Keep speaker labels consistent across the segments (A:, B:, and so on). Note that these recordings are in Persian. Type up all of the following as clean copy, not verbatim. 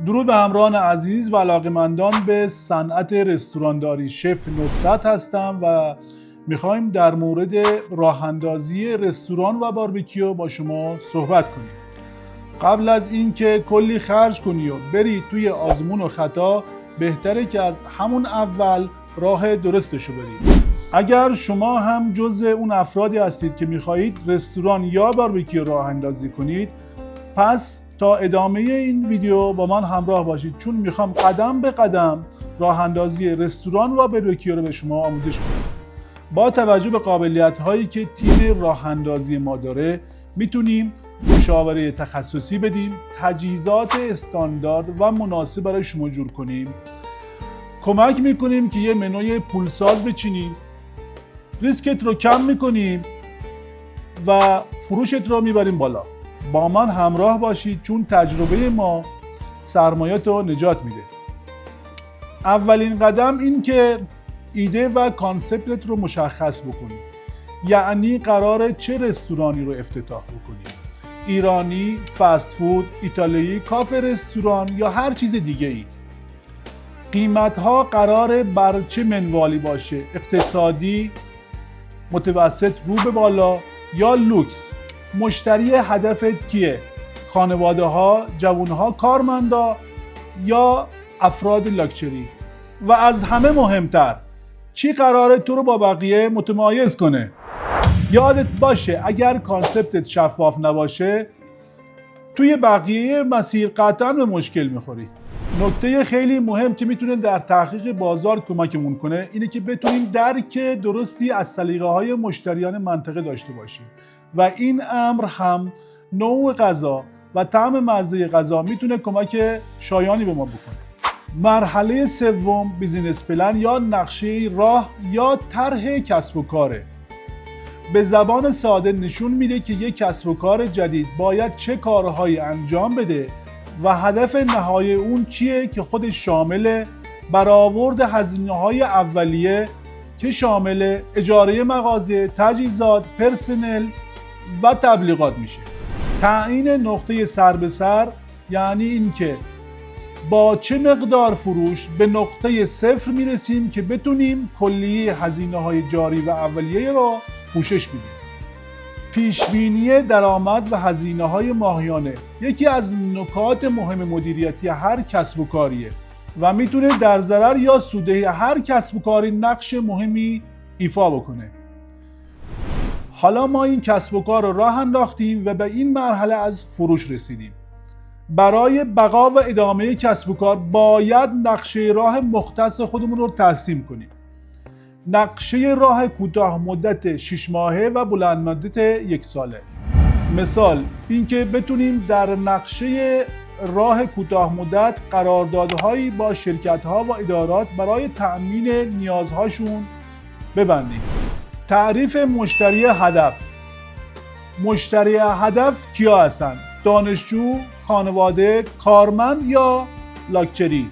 A: درود به همراهان عزیز و علاقه‌مندان به صنعت رستورانداری. شف نصرت هستم و میخوایم در مورد راه اندازی رستوران و باربیکیو با شما صحبت کنیم. قبل از اینکه کلی خرج کنی و بری توی آزمون و خطا، بهتره که از همون اول راه درستشو برید. اگر شما هم جز اون افرادی هستید که میخواهید رستوران یا باربیکیو راه اندازی کنید، پس تا ادامه این ویدیو با من همراه باشید، چون میخوام قدم به قدم راه اندازی رستوران و باربیکیو رو به شما آموزش بدم. با توجه به قابلیت هایی که تیم راه اندازی ما داره، میتونیم مشاوره تخصصی بدیم، تجهیزات استاندارد و مناسب برای شما جور کنیم، کمک میکنیم که یه منوی پولساز بچینیم، ریسکت رو کم میکنیم و فروشت رو میبریم بالا. با من همراه باشید، چون تجربه ما سرمایه‌ت رو نجات میده. اولین قدم این که ایده و کانسپتت رو مشخص بکنی. یعنی قراره چه رستورانی رو افتتاح بکنی؟ ایرانی، فست فود، ایتالیایی، کافه رستوران یا هر چیز دیگه ای. قیمت‌ها قراره بر چه منوالی باشه؟ اقتصادی، متوسط رو به بالا یا لوکس؟ مشتری هدفت کیه؟ خانواده ها، جوان ها، کارمندا یا افراد لاکچری؟ و از همه مهمتر، چی قراره تو رو با بقیه متمایز کنه؟ یادت باشه اگر کانسپتت شفاف نباشه، توی بقیه مسیر قطعا به مشکل میخوری. نکته خیلی مهم که میتونه در تحقیق بازار کمکمون کنه اینه که بتونیم درک درستی از سلیقه های مشتریان منطقه داشته باشیم و این امر هم نوع غذا و طعم مزه غذا میتونه کمک شایانی به ما بکنه. مرحله سوم بیزینس پلن یا نقشه راه یا طرح کسب و کاره. به زبان ساده نشون میده که یک کسب و کار جدید باید چه کارهایی انجام بده و هدف نهایی اون چیه که خودش شامل برآورد هزینه‌های اولیه که شامل اجاره مغازه، تجهیزات، پرسنل و تبلیغات میشه. تعیین نقطه سر به سر یعنی اینکه با چه مقدار فروش به نقطه صفر میرسیم که بتونیم کلیه هزینه‌های جاری و اولیه رو پوشش بدیم. پیشبینی درآمد و هزینه‌های ماهیانه یکی از نکات مهم مدیریتی هر کسب و کاریه و میتونه در ضرر یا سوددهی هر کسب و کاری نقش مهمی ایفا بکنه. حالا ما این کسب و کار رو راه انداختیم و به این مرحله از فروش رسیدیم. برای بقا و ادامه کسب و کار باید نقشه راه مختص خودمون رو ترسیم کنیم. نقشه راه کوتاه مدت 6 ماهه و بلند مدت 1 ساله. مثال اینکه بتونیم در نقشه راه کوتاه مدت قراردادهایی با شرکت‌ها و ادارات برای تأمین نیازهاشون ببندیم. تعریف مشتری هدف. مشتری هدف کیا هستن؟ دانشجو، خانواده، کارمند یا لاکچری؟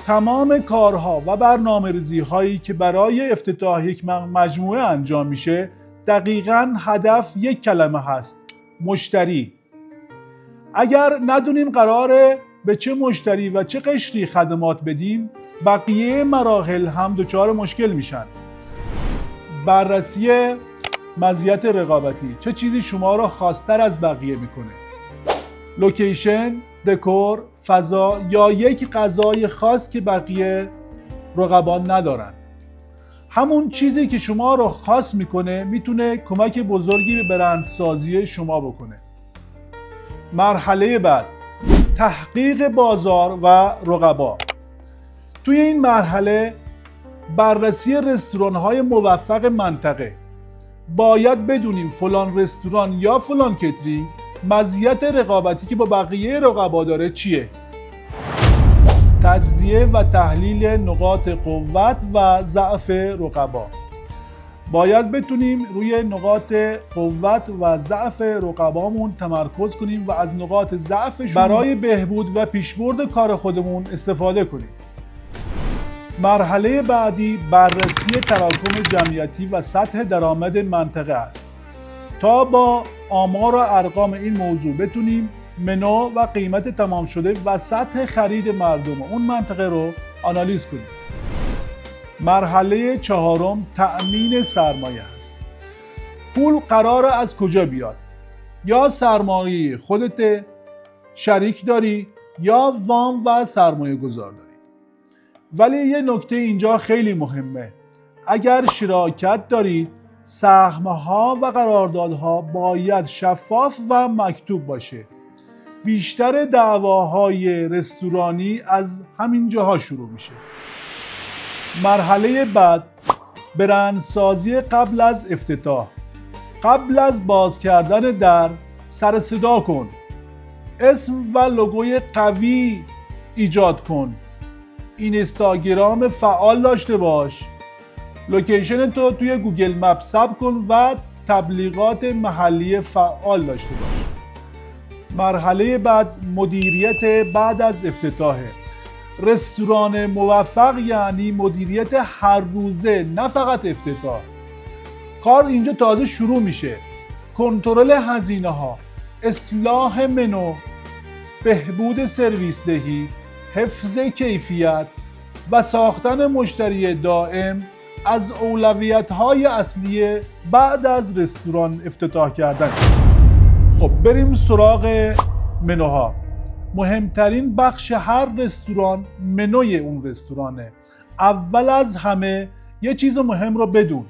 A: تمام کارها و برنامه‌ریزی هایی که برای افتتاح یک مجموعه انجام میشه، دقیقاً هدف یک کلمه هست: مشتری. اگر ندونیم قراره به چه مشتری و چه قشری خدمات بدیم، بقیه مراحل هم دچار مشکل میشن. بررسی مزیت رقابتی. چه چیزی شما را خاص‌تر از بقیه میکنه؟ لوکیشن، دکور، فضا یا یک غذای خاص که بقیه رقبا ندارن. همون چیزی که شما رو خاص میکنه میتونه کمک بزرگی به برندسازی شما بکنه. مرحله بعد، تحقیق بازار و رقبا. توی این مرحله بررسی رستوران‌های موفق منطقه. باید بدونیم فلان رستوران یا فلان کترینگ مزیت رقابتی که با بقیه رقبا داره چیه. تجزیه و تحلیل نقاط قوت و ضعف رقبا. باید بتونیم روی نقاط قوت و ضعف رقبامون تمرکز کنیم و از نقاط ضعفشون برای بهبود و پیشبرد کار خودمون استفاده کنیم. مرحله بعدی بررسی تراکم جمعیتی و سطح درآمد منطقه است. تا با آمار و ارقام این موضوع بتونیم منو و قیمت تمام شده و سطح خرید مردم اون منطقه رو آنالیز کنید. مرحله چهارم تأمین سرمایه است. پول قراره از کجا بیاد؟ یا سرمایه خودت، شریک داری یا وام و سرمایه گذار داری. ولی یه نکته اینجا خیلی مهمه. اگر شراکت دارید سهم‌ها و قراردادها باید شفاف و مکتوب باشه. بیشتر دعواهای رستورانی از همین جاها شروع میشه. مرحله بعد برندسازی قبل از افتتاح. قبل از باز کردن در سر صدا کن. اسم و لوگوی قوی ایجاد کن. اینستاگرام فعال داشته باش. لوکیشن تو توی گوگل مپ ثبت کن و تبلیغات محلی فعال داشته باش. مرحله بعد مدیریت بعد از افتتاحه. رستوران موفق یعنی مدیریت هر روزه، نه فقط افتتاح. کار اینجا تازه شروع میشه. کنترل هزینه ها، اصلاح منو، بهبود سرویس دهی، حفظ کیفیت و ساختن مشتری دائم از اولویت‌های اصلی بعد از رستوران افتتاح کردن. خب بریم سراغ منوها. مهمترین بخش هر رستوران منوی اون رستورانه. اول از همه یه چیز مهم رو بدون.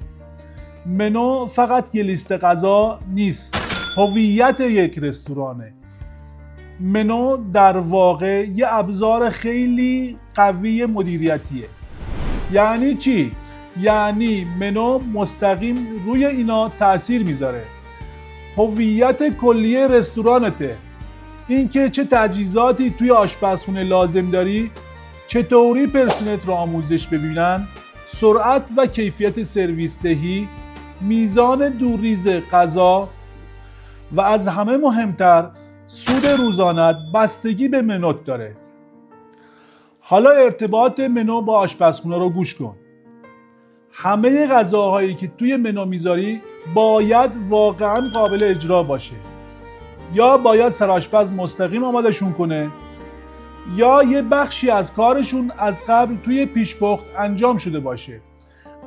A: منو فقط یه لیست غذا نیست، هویت یک رستورانه. منو در واقع یه ابزار خیلی قوی مدیریتیه. یعنی چی؟ یعنی منو مستقیم روی اینا تأثیر میذاره. هویت کلی رستورانته. اینکه چه تجهیزاتی توی آشپزخونه لازم داری، چطوری پرسنلت رو آموزش ببینن، سرعت و کیفیت سرویس دهی، میزان دورریز غذا و از همه مهمتر سود روزانت بستگی به منوت داره. حالا ارتباط منو با آشپزخونه رو گوش کن. همه غذاهایی که توی منو میذاری باید واقعا قابل اجرا باشه. یا باید سرآشپز مستقیم آمادشون کنه یا یه بخشی از کارشون از قبل توی پیشپخت انجام شده باشه.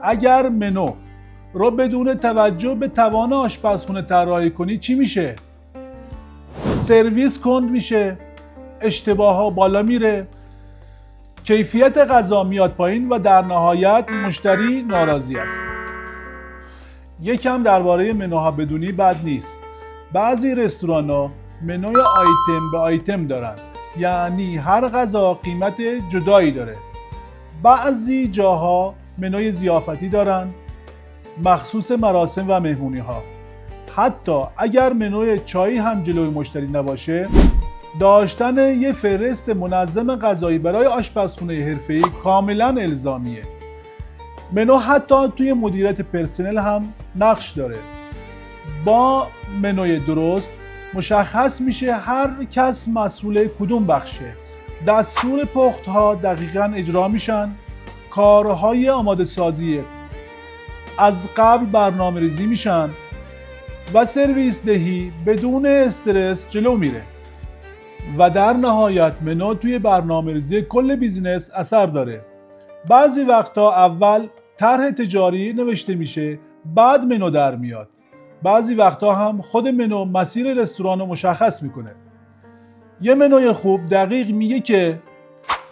A: اگر منو رو بدون توجه به توان آشپزخونه طراحی کنی چی میشه؟ سرویس کند میشه، اشتباهها بالا میره، کیفیت غذا میاد پایین و در نهایت مشتری ناراضی است. یکم درباره منوها بدونی بد نیست. بعضی رستوران‌ها منوی آیتم به آیتم دارن، یعنی هر غذا قیمت جدایی داره. بعضی جاها منوی ضیافتی دارن، مخصوص مراسم و مهمونی‌ها. حتی اگر منوی چای هم جلوی مشتری نباشه، داشتن یه فهرست منظم غذایی برای آشپزخونه حرفه‌ای کاملا الزامیه. منو حتی توی مدیریت پرسنل هم نقش داره. با منوی درست مشخص میشه هر کس مسئول کدوم بخشه. دستور پخت‌ها دقیقاً اجرا میشن، کارهای آماده سازی از قبل برنامه ریزی میشن و سرویس دهی بدون استرس جلو میره. و در نهایت منو توی برنامه‌ریزی کل بیزینس اثر داره. بعضی وقتا اول طرح تجاری نوشته میشه، بعد منو در میاد. بعضی وقتا هم خود منو مسیر رستوران رو مشخص میکنه. یه منوی خوب دقیق میگه که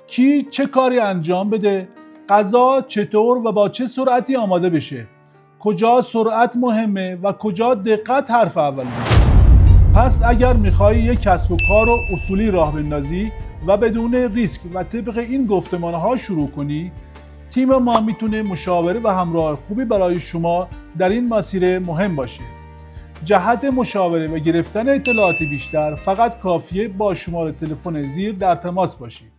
A: کی چه کاری انجام بده، غذا چطور و با چه سرعتی آماده بشه، کجا سرعت مهمه و کجا دقت حرف اولیه. پس اگر میخوای یک کسب و کار رو اصولی راه بندازی و بدون ریسک و طبق این گفتمانها شروع کنی، تیم ما میتونه مشاوره و همراه خوبی برای شما در این مسیر مهم باشه. جهت مشاوره و گرفتن اطلاعات بیشتر فقط کافیه با شماره تلفن زیر در تماس باشید.